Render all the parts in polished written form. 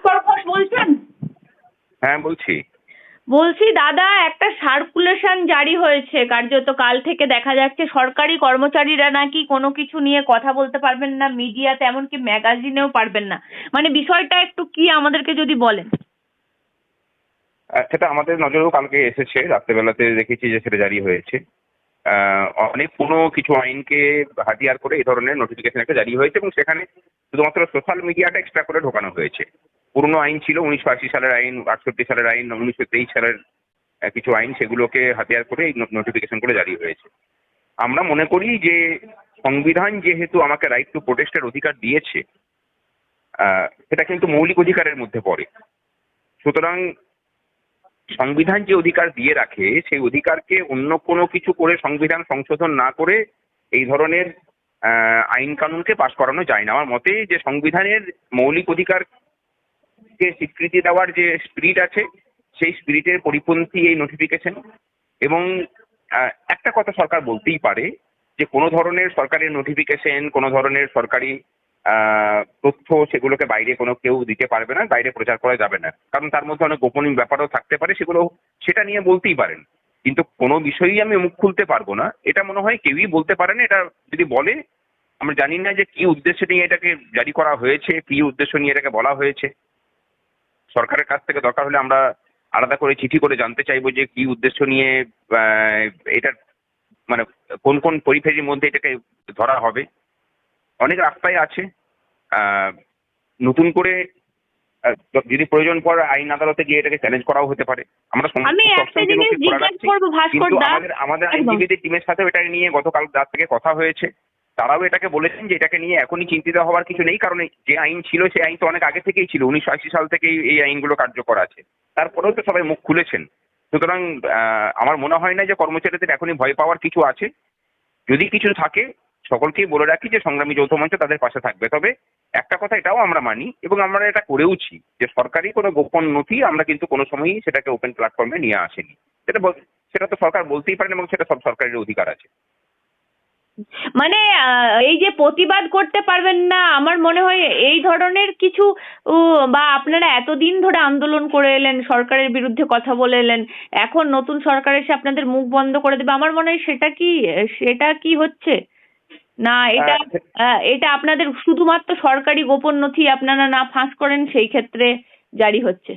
ভাস্কর ঘোষ বলছেন? হ্যাঁ বলছি। বলছি দাদা, একটা সার্কুলেশন জারি হয়েছে, কার্যত কাল থেকে দেখা যাচ্ছে সরকারি কর্মচারীরা নাকি কোনো কিছু নিয়ে কথা বলতে পারবেন না, মিডিয়াতে এমনকি ম্যাগাজিনেও পারবেন না। মানে বিষয়টা একটু কি আমাদেরকে যদি বলেন। সেটা আমাদের নজরেও কালকে এসেছে, রাত্রেবেলাতে দেখেছি যে সেটা জারি হয়েছে। অনেক পুরনো কিছু আইনকে হাতিয়ার করে এই ধরনের নোটিফিকেশন একটা জারি হয়েছে এবং সেখানে শুধুমাত্র সোশ্যাল মিডিয়াটা এক্সট্রা করে ঢোকানো হয়েছে। পুরনো আইন ছিল 1980 সালের আইন, 68 সালের আইন, 1923 সালের কিছু আইন, সেগুলোকে হাতিয়ার করে এই নোটিফিকেশন করে জারি হয়েছে। আমরা মনে করি যে সংবিধান যেহেতু আমাকে রাইট টু প্রোটেস্টের অধিকার দিয়েছে, সেটা কিন্তু মৌলিক অধিকারের মধ্যে পড়ে। সুতরাং সংবিধান যে অধিকার দিয়ে রাখে সেই অধিকারকে অন্য কোনো কিছু করে সংবিধান সংশোধন না করে এই ধরনের আইন কানুনকে পাশ করানো যায় না। আমার মতে যে সংবিধানের মৌলিক অধিকারকে স্বীকৃতি দেওয়ার যে স্পিরিট আছে সেই স্পিরিটের পরিপন্থী এই নোটিফিকেশন। এবং একটা কথা সরকার বলতেই পারে যে কোনো ধরনের সরকারের নোটিফিকেশন, কোনো ধরনের সরকারি তথ্য সেগুলোকে বাইরে কোনো কেউ দিতে পারবে না, বাইরে প্রচার করা যাবে না, কারণ তার মধ্যে অনেক গোপনীয় ব্যাপারও থাকতে পারে, সেগুলো সেটা নিয়ে বলতেই পারেন। কিন্তু কোনো বিষয়েই আমি মুখ খুলতে পারবো না, এটা মনে হয় কেউই বলতে পারে না। এটা যদি বলে, আমরা জানি না যে কি উদ্দেশ্য নিয়ে এটাকে জারি করা হয়েছে, কি উদ্দেশ্য নিয়ে এটাকে বলা হয়েছে। সরকারের কাছ থেকে দরকার হলে আমরা আলাদা করে চিঠি করে জানতে চাইবো যে কি উদ্দেশ্য নিয়ে এটা, মানে কোন কোন পরিফেরির মধ্যে এটাকে ধরা হবে। অনেক রাস্তায় আছে। নতুন করে যদি প্রয়োজন পড়ে আইন আদালতে গিয়ে এটাকে চ্যালেঞ্জ করাও হতে পারে। আমরা আমি একটা জিনিস জিজ্ঞেস করবো ভাস্কর কিন্তু দা, আমাদের আইনজীবীদের টিমের সাথেও এটা নিয়ে গতকাল রাত থেকে কথা হয়েছে। তারাও এটাকে বলেছেন যে এটাকে নিয়ে এখনই চিন্তিত হওয়ার কিছু নেই, কারণ যে আইন ছিল সেই আইন তো অনেক আগে থেকেই ছিল, 1980 সাল থেকেই এই আইনগুলো কার্যকর আছে। তারপরেও তো সবাই মুখ খুলেছেন। সুতরাং আমার মনে হয় না যে কর্মচারীদের এখনই ভয় পাওয়ার কিছু আছে। যদি কিছু থাকে সকলকেই বলে রাখি যে সংগ্রামী যৌথ মঞ্চ তাদের পাশে থাকবে। তবে একটা কথা এটাও আমরা মানি এবং আমরা এটা করেওছি যে সরকারি কোনো গোপন নথি আমরা কিন্তু কোনো সময়ই সেটাকে ওপেন প্ল্যাটফর্মে নিয়ে আসেনি। সেটা তো সরকার বলতেই পারেন এবং সেটা সব সরকারের অধিকার আছে। মানে এই যে প্রতিবাদ করতে পারবেন না, আমার মনে হয় এই ধরনের কিছু বা আপনারা এতদিন ধরে আন্দোলন করে এলেন, সরকারের বিরুদ্ধে কথা বলে এলেন, এখন নতুন সরকার এসে আপনাদের মুখ বন্ধ করে দেবে, আমার মনে হয় সেটা কি হচ্ছে না? এটা এটা আপনাদের শুধুমাত্র সরকারি গোপন নথি আপনারা না ফাঁস করেন সেই ক্ষেত্রে জারি হচ্ছে।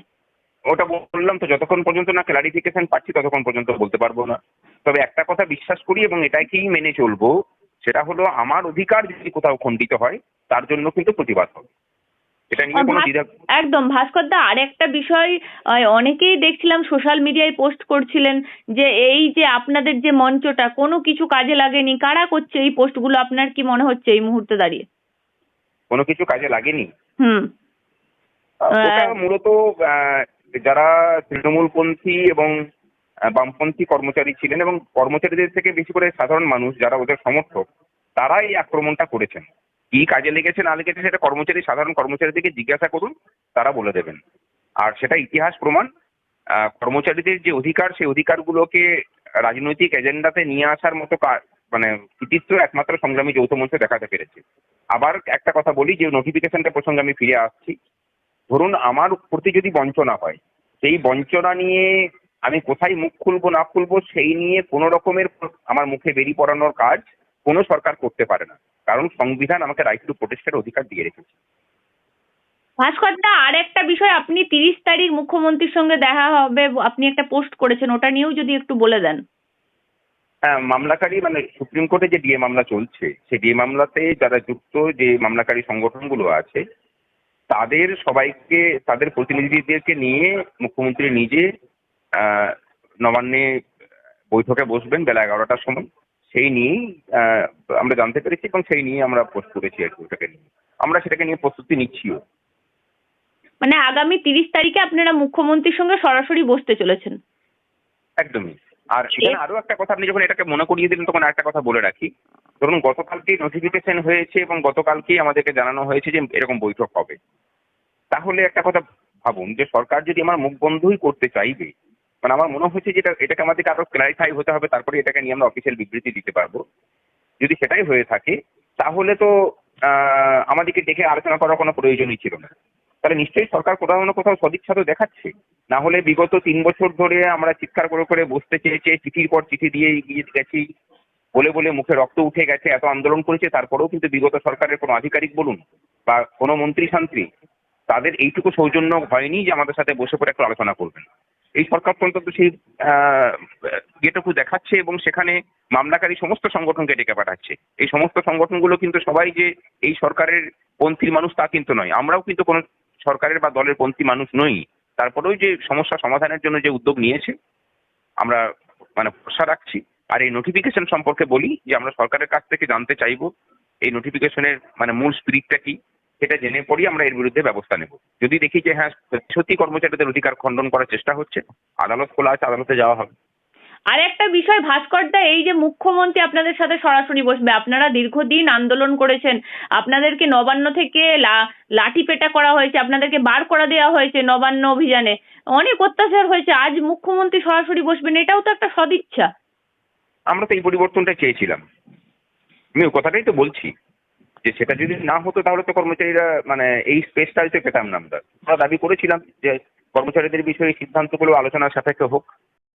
ওটা বললাম তো, যতক্ষণ পর্যন্ত না ক্লারিফিকেশন পাচ্ছি ততক্ষণ পর্যন্ত বলতে পারবো না। তবে একটা কথা বিশ্বাস করি এবং এটাকেই মেনে চলবো, সেটা হলো আমার অধিকার যদি কোথাও খণ্ডিত হয় তার জন্য কিন্তু প্রতিবাদ হবে। এটা নিয়ে কোনো দ্বিধা। একদম ভাস্কর দা, আর একটা বিষয়, অনেকেই দেখছিলাম সোশ্যাল মিডিয়ায় পোস্ট করছিলেন যে এই যে আপনাদের যে মঞ্চটা কোনো কিছু কাজে লাগেনি, কারা করছে এই পোস্টগুলো, আপনার কি মনে হচ্ছে এই মুহূর্তে দাঁড়িয়ে? কোনো কিছু কাজে লাগেনি। হুম। ওটা মূলত যারা তৃণমূলপন্থী এবং বামপন্থী কর্মচারী ছিলেন এবং কর্মচারীদের থেকে বেশি করে সাধারণ মানুষ যারা ওদের সমর্থক, তারা এই আক্রমণটা করেছেন। কি কাজে লেগেছে না লেগেছে সেটা সাধারণ কর্মচারীদেরকে জিজ্ঞাসা করুন, তারা বলে দেবেন। আর সেটা ইতিহাস প্রমাণ। কর্মচারীদের যে অধিকার, সেই অধিকারগুলোকে রাজনৈতিক এজেন্ডাতে নিয়ে আসার মতো মানে কৃতিত্ব একমাত্র সংগ্রামী যৌথ মঞ্চ দেখাতে পেরেছে। আবার একটা কথা বলি, যে নোটিফিকেশনটা প্রসঙ্গে আমি ফিরে আসছি। ধরুন আমার প্রতি যদি বঞ্চনা হয়, সেই বঞ্চনা নিয়ে আমি কোথায় মুখ খুলবো না খুলবো সেই নিয়ে কোনো রকমের আমার মুখে বেরিয়ে পড়ানোর কাজ কোনো সরকার করতে পারে না, কারণ সংবিধান আমাকে রাইট টু প্রোটেস্টের অধিকার দিয়ে রেখেছে। ভাস্কর দা, আর একটা বিষয়, আপনি 30 তারিখ মুখ্যমন্ত্রীর সঙ্গে দেখা হবে, আপনি একটা পোস্ট করেছেন, ওটা নিয়েও যদি একটু বলে দেন। হ্যাঁ, মামলাকারী মানে সুপ্রিম কোর্টে যে ডিএ মামলা চলছে, সেই ডিএ মামলাতে যারা যুক্ত যে মামলাকারী সংগঠনগুলো আছে তাদের সবাইকে, তাদের প্রতিনিধিদেরকে নিয়ে মুখ্যমন্ত্রী নিজে নবান্নে বৈঠকে বসবেন বেলা 11টার সময়। সেই নিয়েই আমরা জানতে পেরেছি এবং সেই নিয়ে আমরা পোস্ট করেছি আর কি। ওটাকে নিয়ে আমরা সেটাকে নিয়ে প্রস্তুতি নিচ্ছিও। মানে আগামী 30 তারিখে আপনারা মুখ্যমন্ত্রীর সঙ্গে সরাসরি বসতে চলেছেন? একদমই। আর এখানে আরো একটা কথা, আপনি যখন এটাকে মনে করিয়ে দিলেন তখন একটা কথা বলে রাখি। ধরুন গতকালকেই নোটিফিকেশন হয়েছে এবং গতকালকেই আমাদেরকে জানানো হয়েছে যে এরকম বৈঠক হবে। তাহলে একটা কথা ভাবুন, যে সরকার যদি আমার মুখ বন্ধই করতে চাইবে, মানে আমার মনে হচ্ছে যে এটাকে আমাদেরকে আরো ক্লারিফাই হতে হবে, তারপরে এটাকে নিয়ে আমরা অফিসিয়াল বিবৃতি দিতে পারবো। যদি সেটাই হয়ে থাকে তাহলে তো আমাদেরকে ডেকে আলোচনা করার কোনো প্রয়োজনই ছিল না। তাহলে নিশ্চয়ই সরকার কোথাও না কোথাও সদিচ্ছা তো দেখাচ্ছে। না হলে বিগত 3 বছর ধরে আমরা চিৎকার করে করে বসতে চেয়েছে, চিঠির পর চিঠি দিয়ে এগিয়ে গেছি, বলে বলে মুখে রক্ত উঠে গেছে, এত আন্দোলন করেছে, তারপরেও কিন্তু বিগত সরকারের কোনো আধিকারিক বলুন বা কোনো মন্ত্রী শান্ত্রী তাদের এইটুকু সৌজন্য হয়নি যে আমাদের সাথে বসে পড়ে একটু আলোচনা করবেন। এই সরকার তো অন্তত সেই ইয়েটুকু দেখাচ্ছে এবং সেখানে মামলাকারী সমস্ত সংগঠনকে ডেকে পাঠাচ্ছে। এই সমস্ত সংগঠনগুলো কিন্তু সবাই যে এই সরকারের পন্থী মানুষ তা কিন্তু নয়, আমরাও কিন্তু কোনো সরকারের বা দলের পন্থী মানুষ নই। তারপরেও যে সমস্যা সমাধানের জন্য যে উদ্যোগ নিয়েছে আমরা মানে ভরসা রাখছি। আর এই নোটিফিকেশন সম্পর্কে বলি যে আমরা সরকারের কাছ থেকে জানতে চাইবো এই নোটিফিকেশনের মানে মূল স্পিরিটটা কি, সেটা জেনে পড়ি আমরা এর বিরুদ্ধে ব্যবস্থা নেব। যদি দেখি যে হ্যাঁ সত্যি কর্মচারীদের অধিকার খণ্ডন করার চেষ্টা হচ্ছে, আদালত খোলা আছে, আদালতে যাওয়া হবে। আর একটা বিষয় ভাস্করদা, এই যে মুখ্যমন্ত্রী আপনাদের সাথে সরাসরি বসবে, আপনারা দীর্ঘদিন আন্দোলন করেছেন, আপনাদেরকে নবান্ন থেকে লাঠি পেটা করা হয়েছে, আপনাদেরকে বার করে দেওয়া হয়েছে নবান্ন অভিযানে, অনেক অত্যাচার হয়েছে, আজ মুখ্যমন্ত্রী সরাসরি বসবেন, এটাও তো একটা সদিচ্ছা। আমরা তো এই পরিবর্তনটা চেয়েছিলাম, আমি ওই কথাটাই তো বলছি যে সেটা যদি না হতো তাহলে তো কর্মচারীরা মানে এই স্পেসটা হয়তো পেতাম না। আমরা দাবি করেছিলাম যে কর্মচারীদের বিষয়ে সিদ্ধান্তগুলো আলোচনার সাপেক্ষে হোক,